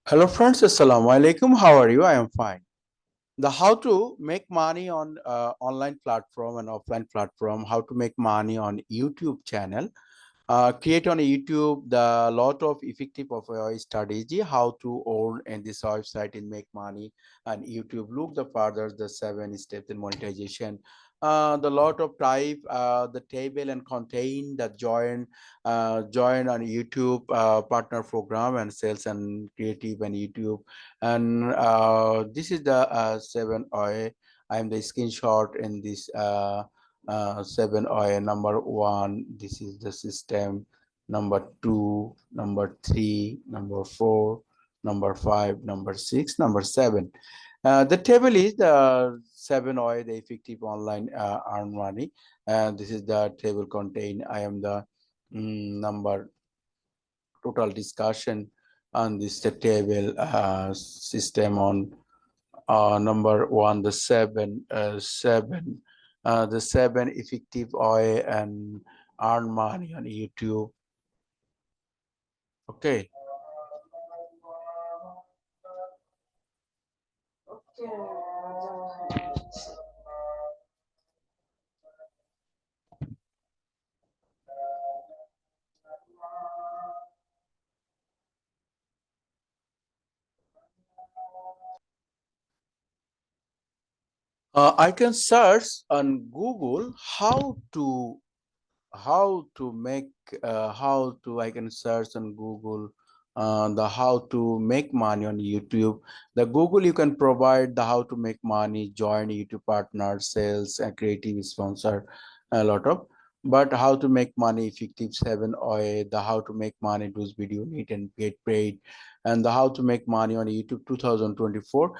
Hello friends, Assalamu alaikum. How are you? I am fine. The how to make money on online platform and offline platform, how to make money on YouTube channel, create on YouTube the lot of effective of strategy how to earn in this website and make money and YouTube. Look the further the 7 steps in monetization. The lot of type the table and contain the join on YouTube partner program and sales and creative and YouTube. And this is the 7 I am the screenshot in this 7 number one. This is the system. Number two, number three, number four, number five, number six, number seven. The table is the 7 the effective online earn money. This is the table contain. I am the number total discussion on this table system on number one, the seven effective oil and earn money on YouTube. Okay. I can search on Google how to make how to I can search on Google the how to make money on YouTube. The Google you can provide the how to make money, join YouTube partner, sales and creative sponsor a lot of. But how to make money effective 7 or the how to make money those video need and get paid, and the how to make money on YouTube 2024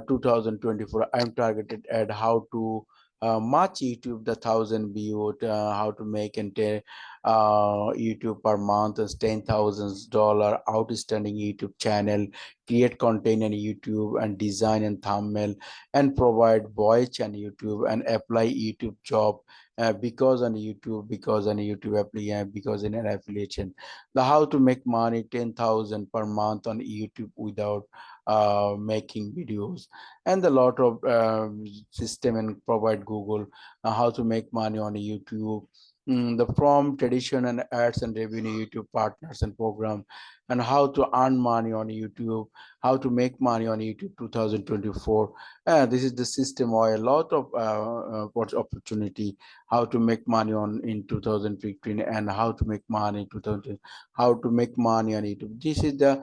2024. I'm targeted at how to much YouTube the 1,000 view, how to make and YouTube per month is $10,000 outstanding YouTube channel, create content on YouTube and design and thumbnail and provide voice on YouTube and apply YouTube job because on YouTube apply because in an affiliation. The how to make money 10,000 per month on YouTube without making videos, and a lot of system and provide Google how to make money on YouTube. The from tradition and ads and revenue YouTube partners and program, and how to earn money on YouTube, how to make money on YouTube 2024. This is the system or a lot of opportunity how to make money on in 2015 and how to make money in 2000, how to make money on YouTube. This is the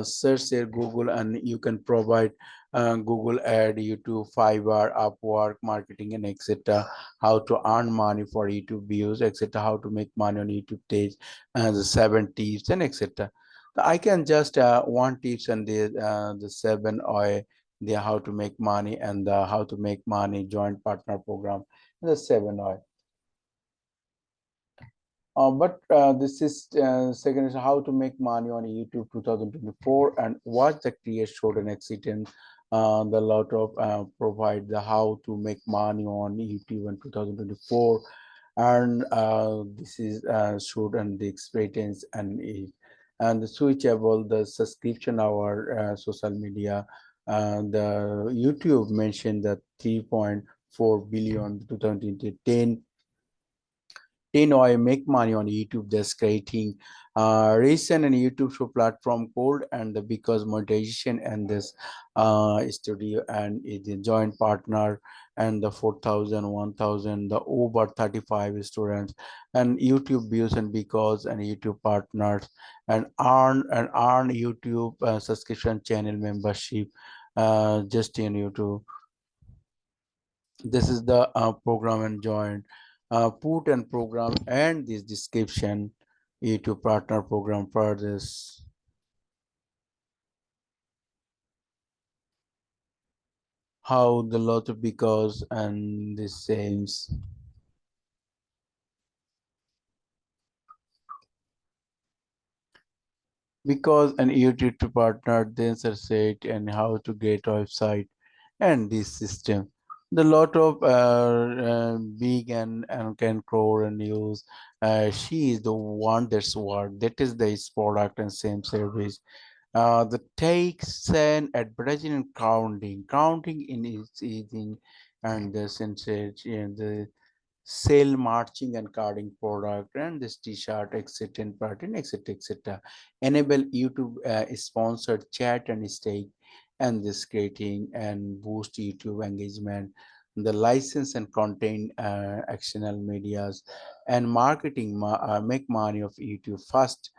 search there Google, and you can provide Google Ad, YouTube, Fiverr, Upwork, marketing, and etc. How to earn money for YouTube views, etc. How to make money on YouTube page, and the 7 tips and etc. I can just one tips and the seven or the how to make money and the how to make money joint partner program, the 7 but this is second is how to make money on YouTube 2024 and watch the create short and accident. The lot of provide the how to make money on YouTube in 2024, and this is short and the experience and age and the switchable the subscription our social media. The YouTube mentioned that 3.4 billion 2010 I make money on YouTube just creating recent and YouTube show platform code and the because monetization and this studio and is a joint partner and the 4,000 1,000 the over 35 students and YouTube views and because and YouTube partners and earn YouTube subscription channel membership just in YouTube. This is the program and join put and program and this description YouTube partner program for this. How the lot of because and the same because an YouTube partner then said and how to get website and this system. The lot of big and can grow and use. She is the one that's work. That is the product and same service. The takes and advertising and counting in its eating and the sensage and the sale marching and carding product and this t-shirt etc and pattern etc etc enable youtube sponsored chat and stake and this creating and boost youtube engagement the license and content actional medias and marketing make money of youtube first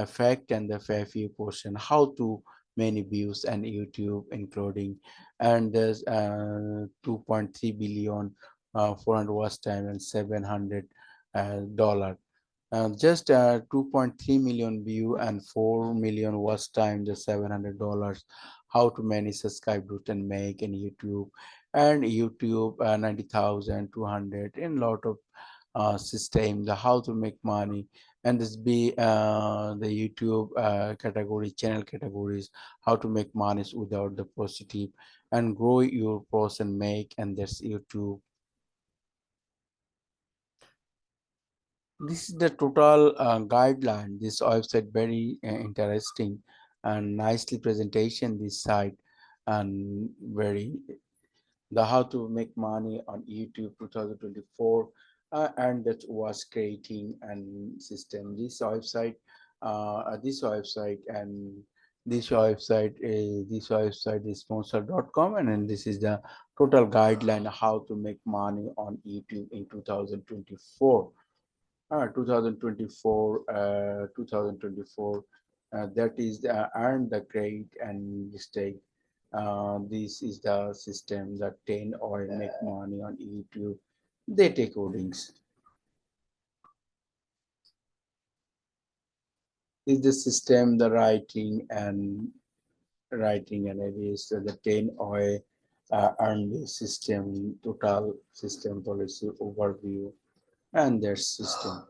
fact and the fair few portion how to many views and youtube including and there's 2.3 billion 400 watch time and 700 dollar just 2.3 million view and 4 million watch time just $700 how to manage subscribe route and make in youtube and youtube 90,200 in lot of system the how to make money and this be the youtube category channel categories how to make money without the positive and grow your post and make and that's youtube. This is the total guideline. This website very interesting and nicely presentation this site and very the how to make money on YouTube 2024 and that was creating and system this website is sponsor.com and then this is the total guideline how to make money on YouTube in 2024. 2024 that is earn the credit and mistake this is the system that 10 oil make money on youtube they take codings is the system the writing and it is the 10 oil earn the system total system policy overview and their system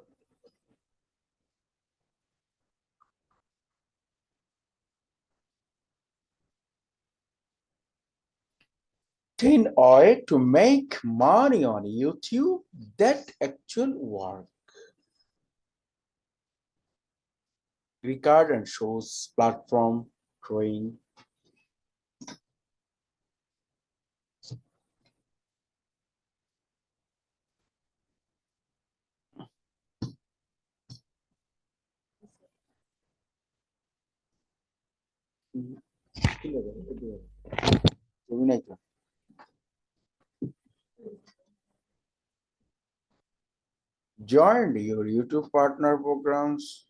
10 oil to make money on youtube that actual work record and shows platform growing. Joined your YouTube partner programs.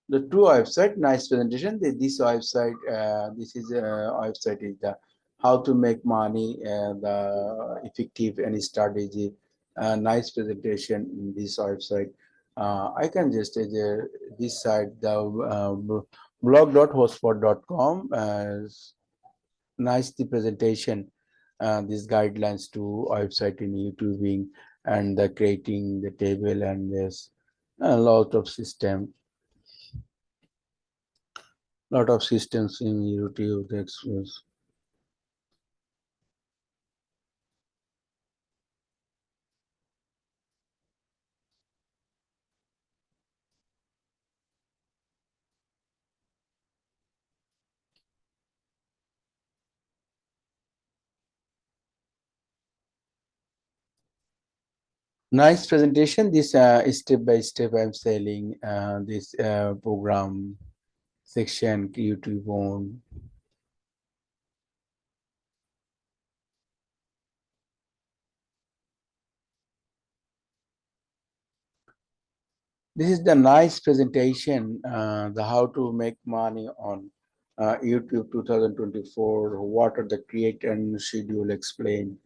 The two website, nice presentation. This website, this is a website is the how to make money, the effective and strategy. Nice presentation in this website. I can just this site the blog.hotspot.com. Nice the presentation. These guidelines to website in YouTubing and the creating the table and there's a lot of systems in YouTube. That's was nice presentation. This step by step I'm selling this program section YouTube on. This is the nice presentation. The how to make money on YouTube 2024. What are the create and schedule explain.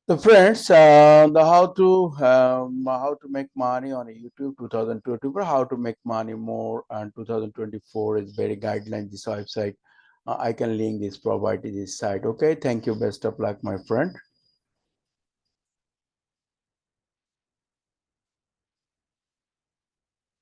So friends, how to make money on YouTube 2024, how to make money more, and 2024 is very guideline. This website, I can link this, provide this site. Okay, thank you. Best of luck, my friend.